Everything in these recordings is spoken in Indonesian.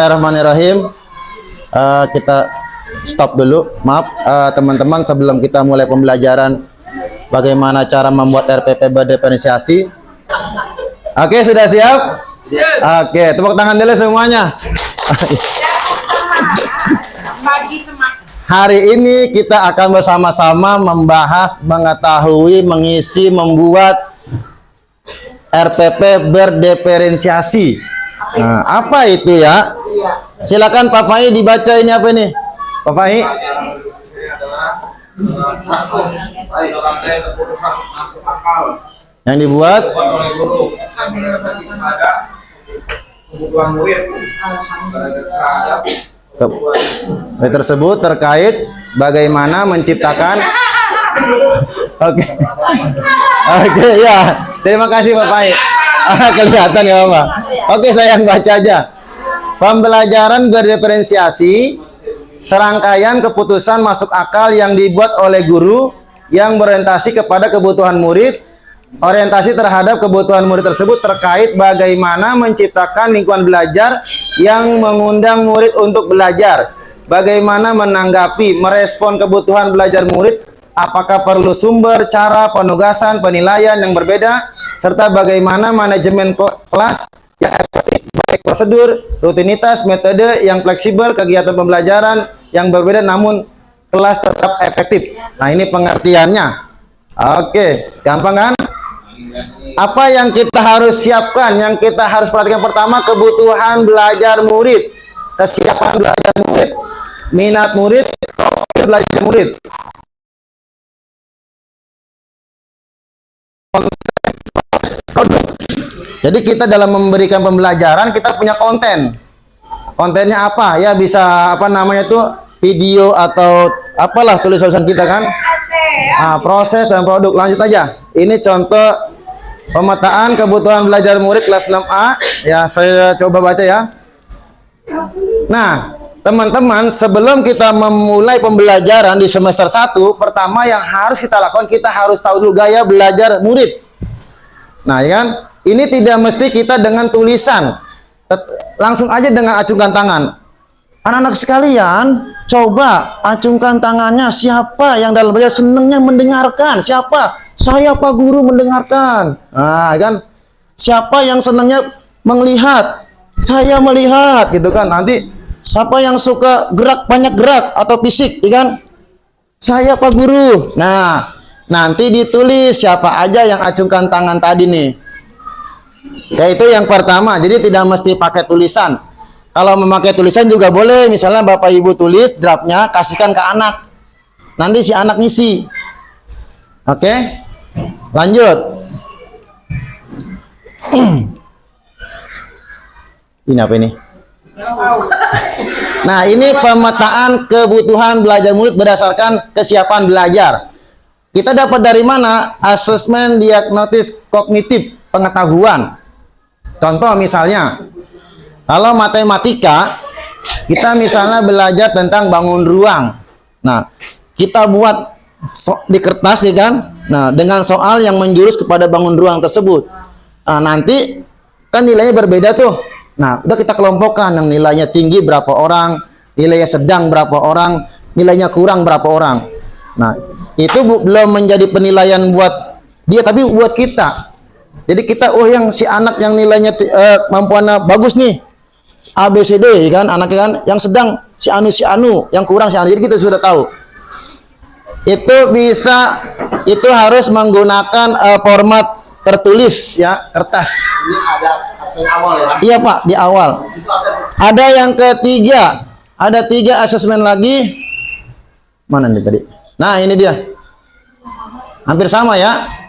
Bismillahirrahmanirrahim. Kita stop dulu. Maaf teman-teman, sebelum kita mulai pembelajaran bagaimana cara membuat RPP berdiferensiasi. Oke, sudah siap? Oke, tepuk tangan dulu semuanya. Hari ini kita akan bersama-sama membahas, mengetahui, mengisi, membuat RPP berdiferensiasi. Nah, apa itu ya? Silakan Pak Fai dibaca, ini apa ini? Pak Fai. Yang dibuat tersebut terkait bagaimana menciptakan. Oke. Oke, ya. Terima kasih Pak Fai. Kelihatan ya Pak. Oke, saya yang baca aja. Pembelajaran berdiferensiasi, serangkaian keputusan masuk akal yang dibuat oleh guru yang berorientasi kepada kebutuhan murid. Orientasi terhadap kebutuhan murid tersebut terkait bagaimana menciptakan lingkungan belajar yang mengundang murid untuk belajar. Bagaimana menanggapi, merespon kebutuhan belajar murid, apakah perlu sumber, cara, penugasan, penilaian yang berbeda, serta bagaimana manajemen kelas yang efektif, baik prosedur, rutinitas, metode yang fleksibel, kegiatan pembelajaran yang berbeda namun kelas tetap efektif. Nah, ini pengertiannya. Oke, gampang kan? Apa yang kita harus siapkan, yang kita harus perhatikan pertama, kebutuhan belajar murid, kesiapan belajar murid, minat murid, profil belajar murid. Jadi kita dalam memberikan pembelajaran kita punya konten. Kontennya apa? Ya bisa apa namanya itu video atau apalah tulisan kita kan. Proses dan produk. Lanjut aja. Ini contoh pemetaan kebutuhan belajar murid kelas 6A. Ya, saya coba baca ya. Nah, teman-teman, sebelum kita memulai pembelajaran di semester 1, pertama yang harus kita lakukan, kita harus tahu dulu gaya belajar murid. Nah, ya kan? Ini tidak mesti kita dengan tulisan, langsung aja dengan acungkan tangan. Anak-anak sekalian, coba acungkan tangannya. Siapa yang dalam belajar senangnya mendengarkan? Siapa? Saya Pak Guru mendengarkan. Nah, kan? Siapa yang senangnya melihat? Saya melihat, gitu kan? Nanti siapa yang suka gerak, banyak gerak atau fisik, ya kan? Saya Pak Guru. Nah, nanti ditulis siapa aja yang acungkan tangan tadi nih. Ya, itu yang pertama. Jadi tidak mesti pakai tulisan. Kalau memakai tulisan juga boleh. Misalnya Bapak Ibu tulis draftnya, kasihkan ke anak. Nanti si anak ngisi. Oke, lanjut. Ini apa ini? Nah, ini pemetaan kebutuhan belajar murid berdasarkan kesiapan belajar. Kita dapat dari mana? Asesmen diagnosis kognitif, pengetahuan. Contoh misalnya, kalau matematika, kita misalnya belajar tentang bangun ruang. Nah, kita buat di kertas, ya kan? Nah, dengan soal yang menjurus kepada bangun ruang tersebut. Nah, nanti kan nilainya berbeda tuh. Nah, udah kita kelompokkan, yang nilainya tinggi berapa orang, nilainya sedang berapa orang, nilainya kurang berapa orang. Nah, itu belum menjadi penilaian buat dia, tapi buat kita. Jadi kita, oh yang si anak yang nilainya kemampuannya bagus nih, A, B, C, D, kan, anaknya kan, yang sedang si anu, yang kurang si anu. Jadi kita sudah tahu. Itu bisa, itu harus menggunakan format tertulis ya, kertas. Ini ada di awal ya? Iya Pak, di awal. Ada yang ketiga, ada 3 asesmen lagi. Mana nih tadi? Nah, ini dia. Hampir sama ya.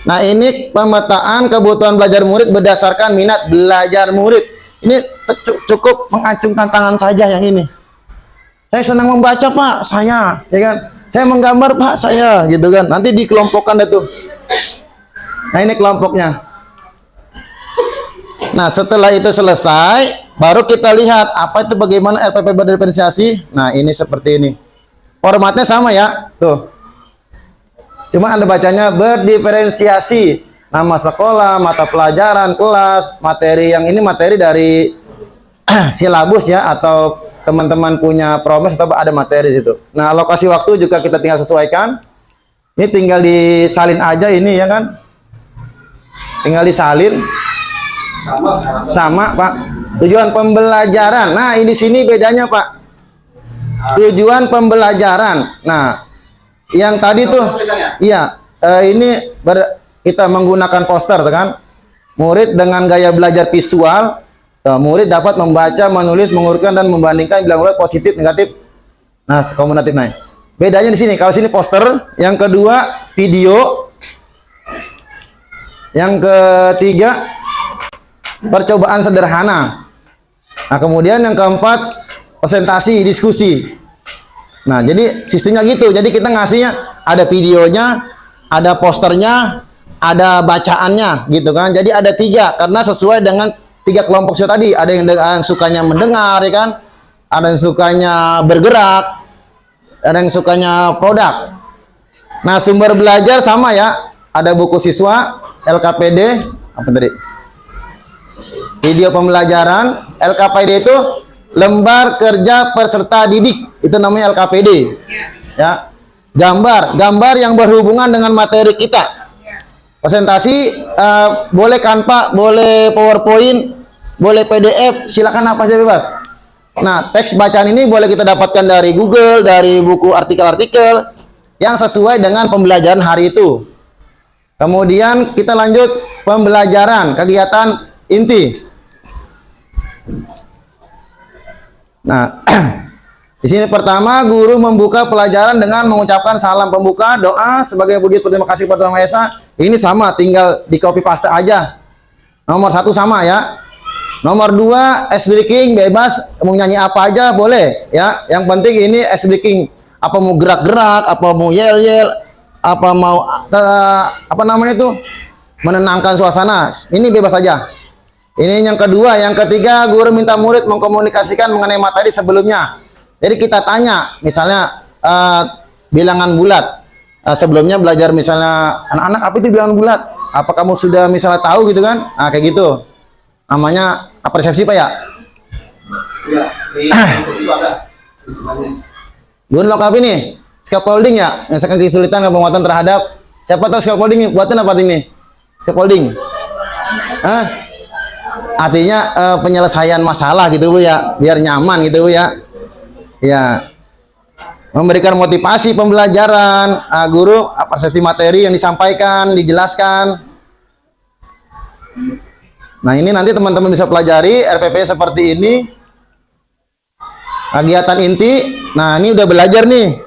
Nah, ini pemetaan kebutuhan belajar murid berdasarkan minat belajar murid. Ini cukup mengacungkan tangan saja yang ini. Saya senang membaca Pak, saya, ya kan? Saya menggambar Pak, saya, gitu kan? Nanti dikelompokkan itu. Nah, ini kelompoknya. Nah, setelah itu selesai, baru kita lihat apa itu bagaimana RPP berdiferensiasi. Nah, ini seperti ini. Formatnya sama ya, tuh. Cuma Anda bacanya berdiferensiasi. Nama sekolah, mata pelajaran, kelas, materi yang ini materi dari silabus ya, atau teman-teman punya promes atau ada materi di situ. Nah, alokasi waktu juga kita tinggal sesuaikan. Ini tinggal disalin aja ini ya kan. Tinggal disalin. Sama, Pak. Tujuan pembelajaran. Nah, ini di sini bedanya, Pak. Tujuan pembelajaran. Nah, yang tadi tuh iya, ini kita menggunakan poster kan. Murid dengan gaya belajar visual. Murid dapat membaca, menulis, mengurutkan dan membandingkan bilang urat positif, negatif. Nah, kombinatif naik. Bedanya di sini. Kalau sini poster, yang kedua video, yang ketiga percobaan sederhana. Nah, kemudian yang keempat presentasi, diskusi. Nah, jadi sistemnya gitu. Jadi kita ngasihnya ada videonya, ada posternya, ada bacaannya, gitu kan. Jadi ada 3 karena sesuai dengan 3 kelompok saya tadi. Ada yang sukanya mendengar, ya kan? Ada yang sukanya bergerak, ada yang sukanya produk. Nah, sumber belajar sama ya. Ada buku siswa, LKPD, apa tadi? Video pembelajaran, LKPD itu lembar kerja peserta didik. Itu namanya LKPD. Ya. Gambar yang berhubungan dengan materi kita. Presentasi boleh Canva, boleh PowerPoint, boleh PDF, silakan apa saja bebas. Nah, teks bacaan ini boleh kita dapatkan dari Google, dari buku artikel-artikel yang sesuai dengan pembelajaran hari itu. Kemudian kita lanjut pembelajaran, kegiatan inti. Nah, di sini pertama guru membuka pelajaran dengan mengucapkan salam pembuka, doa sebagai wujud berterima kasih kepada Tuhan Maha Esa. Ini sama, tinggal di copy paste aja. Nomor 1 sama ya. Nomor 2 ice breaking bebas, mau nyanyi apa aja boleh ya. Yang penting ini ice breaking, apa mau gerak-gerak, apa mau yel-yel, apa mau apa namanya itu, menenangkan suasana. Ini bebas saja. Ini yang kedua. Yang ketiga, guru minta murid mengkomunikasikan mengenai materi sebelumnya. Jadi kita tanya, misalnya bilangan bulat. Sebelumnya belajar misalnya, anak-anak apa itu bilangan bulat? Apa kamu sudah misalnya tahu gitu kan? Nah, kayak gitu. Namanya persepsi, Pak ya? Iya, itu ada. Guru lokal ini, scaffolding ya? Misalkan kesulitan penguatan terhadap, siapa tahu scaffolding buatan apa ini? Scaffolding. Hah? Artinya penyelesaian masalah gitu Bu ya, biar nyaman gitu Bu ya. Ya. Memberikan motivasi pembelajaran, guru persepsi materi yang disampaikan, dijelaskan. Nah, ini nanti teman-teman bisa pelajari RPP seperti ini. Kegiatan inti. Nah, ini udah belajar nih.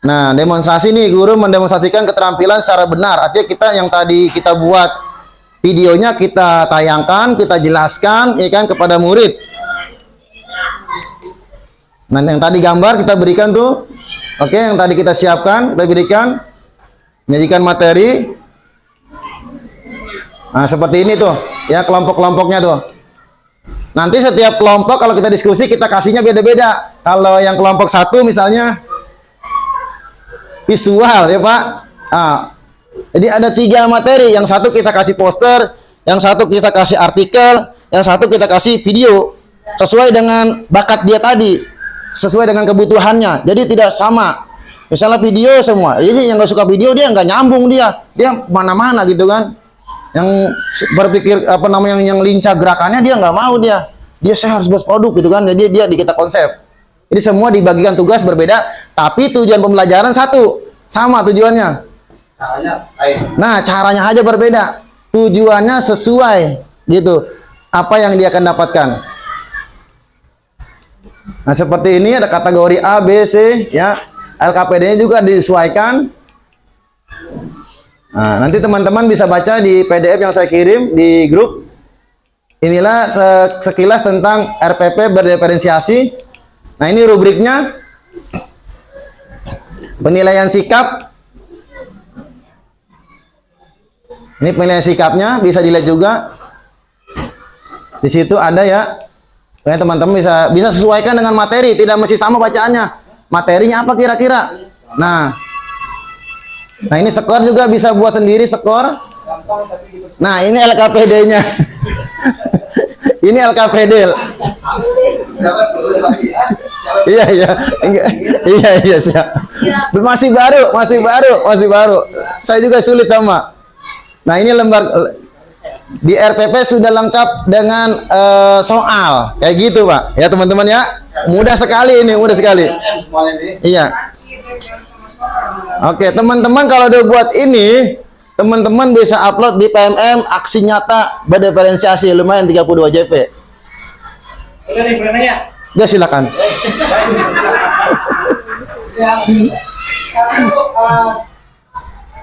Nah, demonstrasi nih, guru mendemonstrasikan keterampilan secara benar. Artinya kita yang tadi kita buat videonya kita tayangkan, kita jelaskan ya kan kepada murid. Nah, yang tadi gambar kita berikan tuh. Oke, yang tadi kita siapkan, kita berikan. Menyajikan materi. Nah, seperti ini tuh. Ya, kelompok-kelompoknya tuh. Nanti setiap kelompok kalau kita diskusi kita kasihnya beda-beda. Kalau yang kelompok 1 misalnya visual ya, Pak. Jadi ada 3 materi. Yang satu kita kasih poster, yang satu kita kasih artikel, yang satu kita kasih video. Sesuai dengan bakat dia tadi, sesuai dengan kebutuhannya. Jadi tidak sama. Misalnya video semua. Jadi yang nggak suka video dia nggak nyambung dia mana-mana gitu kan. Yang berpikir apa namanya yang lincah gerakannya dia nggak mau dia saya harus buat produk gitu kan. Jadi dia di kita konsep. Jadi semua dibagikan tugas berbeda, tapi tujuan pembelajaran satu, sama tujuannya. Caranya lain. Nah, caranya aja berbeda. Tujuannya sesuai gitu. Apa yang dia akan dapatkan. Nah, seperti ini ada kategori A, B, C ya. LKPD-nya juga disesuaikan. Nah, nanti teman-teman bisa baca di PDF yang saya kirim di grup. Inilah sekilas tentang RPP berdiferensiasi. Nah, ini rubriknya. Penilaian sikap. Ini penilaian sikapnya bisa dilihat juga. Di situ ada ya. Teman-teman bisa sesuaikan dengan materi, tidak mesti sama bacaannya. Materinya apa kira-kira? Nah, ini skor juga bisa buat sendiri skor. Nah, ini LKPD-nya. Ini LKPD. Siapa perlu lagi? Siapa? Iya, iya. Iya, siap. Masih baru. Saya juga sulit sama. Nah, ini lembar di RPP sudah lengkap dengan soal. Kayak gitu, Pak. Ya, teman-teman ya. Mudah sekali ini, mudah sekali. Semuanya ini. Iya. Oke, teman-teman kalau udah buat ini, teman-teman bisa upload di PMM aksi nyata berdiferensiasi lumayan 32 JP. Udah nih, pernah nanya? Udah silakan.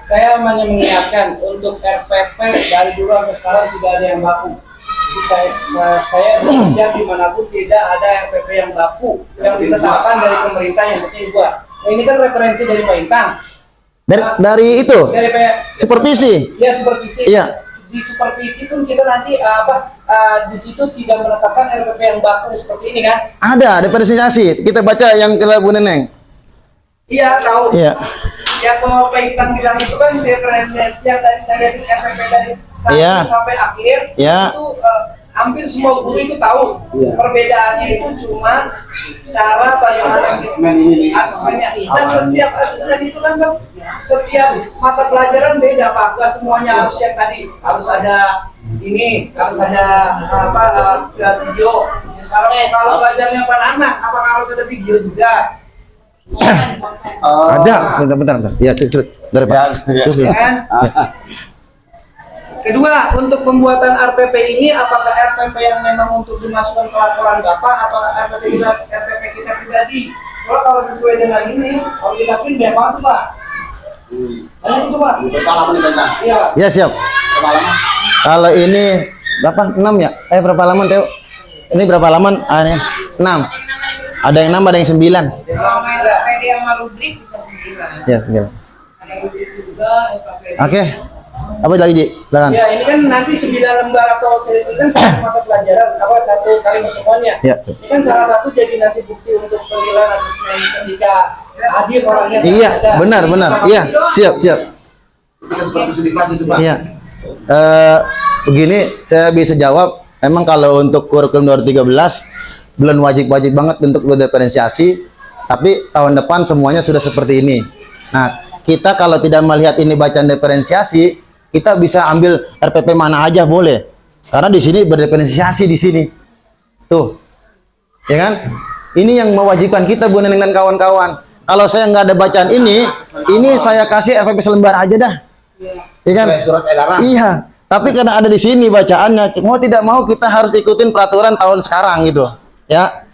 Saya hanya mengingatkan untuk RPP dari dulu sampai sekarang tidak ada yang baku. Jadi saya belajar dimanapun tidak ada RPP yang baku yang ditetapkan dari pemerintah yang penting buat. Nah, ini kan referensi dari Pak Intang. Dari itu Dari supervisi. Ya supervisi. Iya. Di supervisi pun kita nanti di situ tidak menetapkan RPP yang baku seperti ini kan? Ada diferensiasi. Kita baca yang ke Bu Neneng. Iya tahu. Iya. Yang kalau Pak Intang bilang itu kan referensi yang tadi saya lihat di RPP dari 1 Iya. sampai akhir Iya. itu hampir semua guru itu tahu. Iya. Perbedaannya itu cuma cara bagaimana Asesmen ini. asesmennya. Dan setiap asesmen itu kan Bang, setiap mata pelajaran beda Pak. Gak semuanya harus yang tadi harus ada ini, harus ada video. Sekarang kalau belajarnya anak, apakah harus ada video juga? Ada. Bentar. Ya, terus. Dari Pak. Terus. Ya kan? Kedua, untuk pembuatan RPP ini apakah RPP yang memang untuk dimasukkan ke laporan Bapak atau RPP kita pribadi? Kalau sesuai dengan ini, kalau kita print banyak banget tuh Pak. Banyak itu Pak. Berapa lama nih Bang? Iya Pak. Ya, siap. Berapa lama? Kalau ini berapa? 6 ya? Berapa halaman, Teo? Ini berapa halaman? Ini 6. Ada yang 6, ada yang 9. Kalau main PD sama rubrik bisa 9. Ya, 9. Ada rubrik juga, LKPD. Oke. Apa lagi, Ji? Silakan. Ya, ini kan nanti 9 lembar atau ini kan satu mata pelajaran, satu kali pertemuannya. Ya. Ini kan salah satu jadi nanti bukti untuk penilaian asesmen ketika hadir orangnya. Iya, benar. Iya, siap. Kita supervisi di kelas itu Pak. Iya. Begini, saya bisa jawab. Emang kalau untuk kurikulum 2013 belum wajib banget untuk diferensiasi, tapi tahun depan semuanya sudah seperti ini. Nah, kita kalau tidak melihat ini bacaan diferensiasi, kita bisa ambil RPP mana aja boleh. Karena di sini berdiferensiasi di sini. Tuh. Ya kan? Ini yang mewajibkan kita Bu Neneng dan kawan-kawan. Kalau saya nggak ada bacaan ini saya kasih RPP selembar aja dah. Ya kan? Sesuai surat edaran. Iya. Tapi karena ada di sini bacaannya, mau tidak mau kita harus ikutin peraturan tahun sekarang gitu. Ya.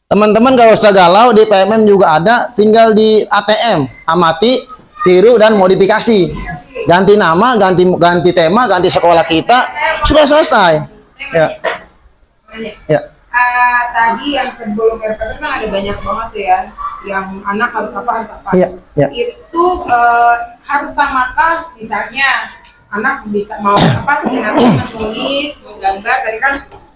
Teman-teman gak usah galau, di PMM juga ada, tinggal di ATM, amati, tiru dan modifikasi. Ganti nama, ganti tema, ganti sekolah kita, sudah selesai. Ya. Ya. Tadi yang sebelum RPP kan ada banyak banget tuh ya, yang anak harus apa. Iya, iya. Itu harus samakah misalnya anak bisa mau apa menulis, menggambar, tadi kan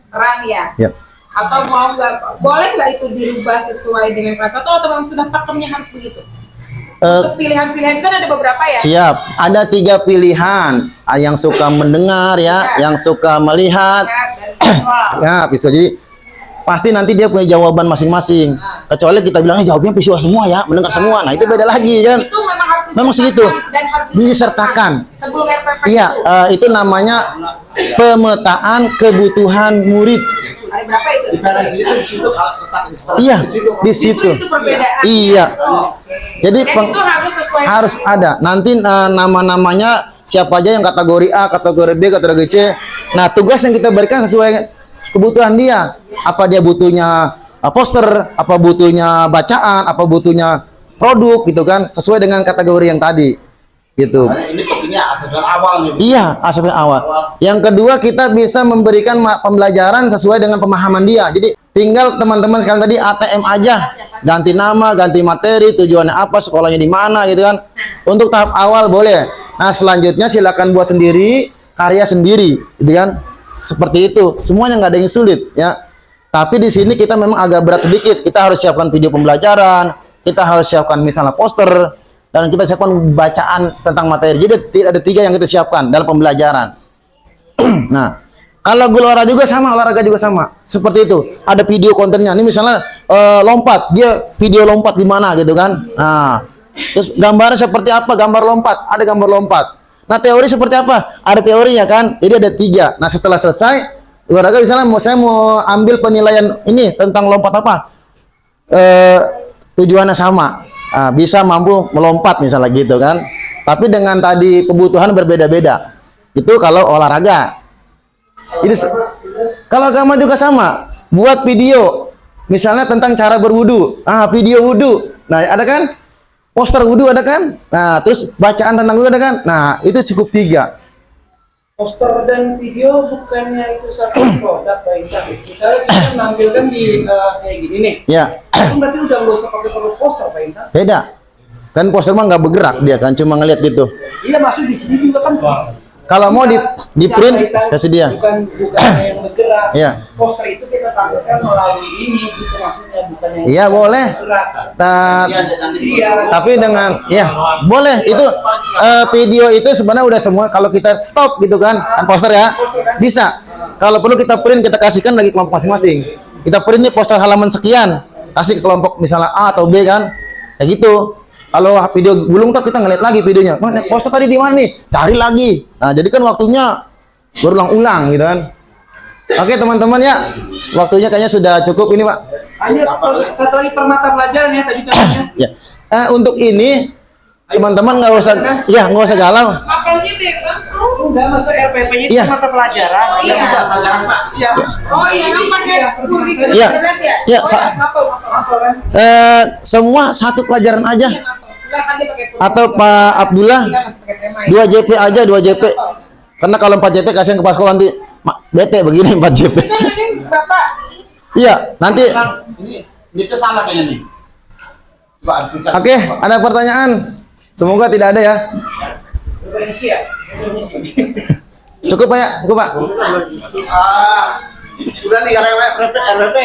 terang ya. Ya. Atau mau nggak, boleh nggak itu dirubah sesuai dengan kelas atau memang sudah pakemnya harus begitu? Untuk pilihan-pilihan kan ada beberapa ya? Siap, ada 3 pilihan. Yang suka mendengar ya, yang suka melihat. Ya, bisa jadi pasti nanti dia punya jawaban masing-masing. Kecuali kita bilangnya jawabnya visual semua ya, mendengar semua. Nah, itu beda lagi kan. Itu memang harus Memang segitu. dan harus Disertakan. sebelum RPP Iya, itu namanya pemetaan kebutuhan murid. Ada berapa itu? Diferensi itu di situ kalau letak di sekolah. Iya, Di situ. di Justru situ. itu perbedaan. Iya. Oke. Jadi Dan itu harus sesuai harus dengan itu. ada. Nanti nama-namanya siapa aja yang kategori A, kategori B, kategori C. Nah, tugas yang kita berikan sesuai kebutuhan dia. Apa dia butuhnya poster, apa butuhnya bacaan, apa butuhnya produk gitu kan, sesuai dengan kategori yang tadi. Gitu. Makanya ini pentingnya asesmen awal nih. Iya, aspek awal. Yang kedua, kita bisa memberikan pembelajaran sesuai dengan pemahaman dia. Jadi tinggal teman-teman sekarang tadi ATM aja, ganti nama, ganti materi, tujuannya apa, sekolahnya di mana gitu kan. Untuk tahap awal boleh. Nah, selanjutnya silakan buat sendiri, karya sendiri, gitu kan. Seperti itu. Semuanya nggak ada yang sulit ya. Tapi di sini kita memang agak berat sedikit. Kita harus siapkan video pembelajaran, kita harus siapkan misalnya poster, dan kita siapkan bacaan tentang materi. Jadi ada 3 yang kita siapkan dalam pembelajaran. Nah, Kalau olahraga juga sama. Seperti itu. Ada video kontennya. Ini misalnya lompat, dia video lompat di mana gitu kan. Nah, terus gambarnya seperti apa? Gambar lompat, ada gambar lompat. Nah, teori seperti apa? Ada teorinya kan. Jadi ada 3. Nah, setelah selesai olahraga misalnya saya mau ambil penilaian ini tentang lompat apa? Tujuannya sama. Nah, bisa mampu melompat misalnya gitu kan. Tapi dengan tadi kebutuhan berbeda-beda. Itu kalau olahraga. Ini kalau agama juga sama. Buat video misalnya tentang cara berwudu. Video wudu. Nah, ada kan? Poster wudu ada kan? Nah, terus bacaan tentang wudu ada kan? Nah, itu cukup 3. Poster dan video bukannya itu satu produk Pak Intan. Misalnya kita menampilkan di kayak gini nih. Ya. Itu berarti udah nggak usah pakai perlu poster Pak Intan. Beda. Kan poster mah nggak bergerak dia kan, cuma ngeliat gitu. Iya, maksud di sini juga kan. Kalau mau di print kasih dia. Bukan yang bergerak. Iya. Poster itu kita tampilkan melalui ini gitu maksudnya, bukan yang Iya, boleh. bergerak. Iya. Tapi dengan ya boleh itu video itu sebenarnya udah semua kalau kita stop gitu kan poster ya bisa. Kalau perlu kita print, kita kasihkan lagi kelompok masing-masing. Kita print nih poster halaman sekian, kasih ke kelompok misalnya A atau B kan, kayak gitu. Kalau video gulung tuh kita ngeliat lagi videonya, mana poster tadi di mana nih, cari lagi. Nah, jadi kan waktunya berulang-ulang gitu kan. Oke teman-teman ya, waktunya kayaknya sudah cukup ini Pak. Hanya satu lagi per mata pelajaran ya tadi contohnya. Ya, untuk ini teman-teman nggak usah galau. Apalnya bebas. Enggak, masuk RPP-nya itu Iya. mata pelajaran. Oh, iya. Bukan pelajaran Pak. Iya. Oh iya, kan pakai kurikulum Iya. bebas ya? Iya, Oh, ya, apa kan? Semua satu pelajaran aja. Iya, apa? Enggak kan dia pakai kurikulum Atau bebas. Pak Abdullah Kita masih pakai tema ya. 2 JP aja, 2 JP. Karena kalau 4 JP kasihan ke sekolah nanti bete begini 4 JP. Kita nanti Bapak Iya, nanti. Ini salah kayaknya nih. Pak, Oke, ada pertanyaan? Semoga tidak ada ya. Indonesia. Cukup Pak ya? Cukup Pak. Udah nih RWP.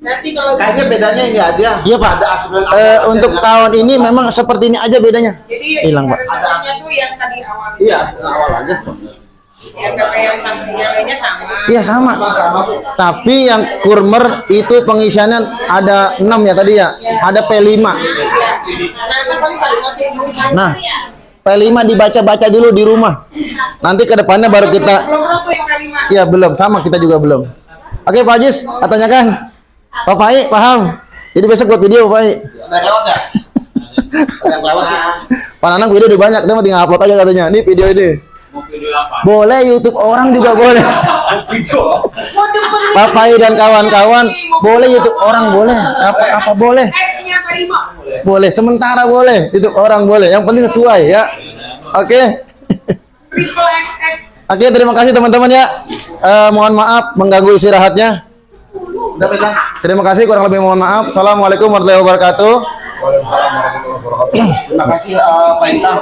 nanti kalau Kayaknya bedanya ini aja. Iya Pak. Ada asuran Untuk tahun ini memang seperti ini aja bedanya. jadi Hilang, Pak. ada tuh yang tadi awal Iya, awal aja. yang KPI yang sanksi yang lainnya sama. Iya sama. Sama Bu. Tapi yang kurmer itu pengisiannya ada 6 ya tadi ya. Ada P5. Ya. Nah, ntar paling motif Nah, P5 dibaca-baca dulu di rumah. Nanti ke depannya baru kita. belum tuh yang kelima. Iya belum, sama kita juga belum. Oke Pak Ajis, tanyakan. Pak Pai, paham? Jadi besok buat video Pak Pai. Ada yang lewat ya? Ada yang lewat ya? Pak Nanang video udah banyak, dia mau tinggal upload aja katanya. Ini video ini. Boleh YouTube orang juga boleh. Pak Pai dan kawan-kawan boleh YouTube orang boleh. Apa boleh? X-nya kelima. Boleh, sementara boleh. YouTube orang boleh. Yang penting sesuai ya. Oke. Triple XX. Oke, terima kasih teman-teman ya. Mohon maaf mengganggu istirahatnya. Udah pegang. Terima kasih, kurang lebih mohon maaf. Assalamualaikum warahmatullahi wabarakatuh. Waalaikumsalam warahmatullahi wabarakatuh. Terima kasih Pak Intan.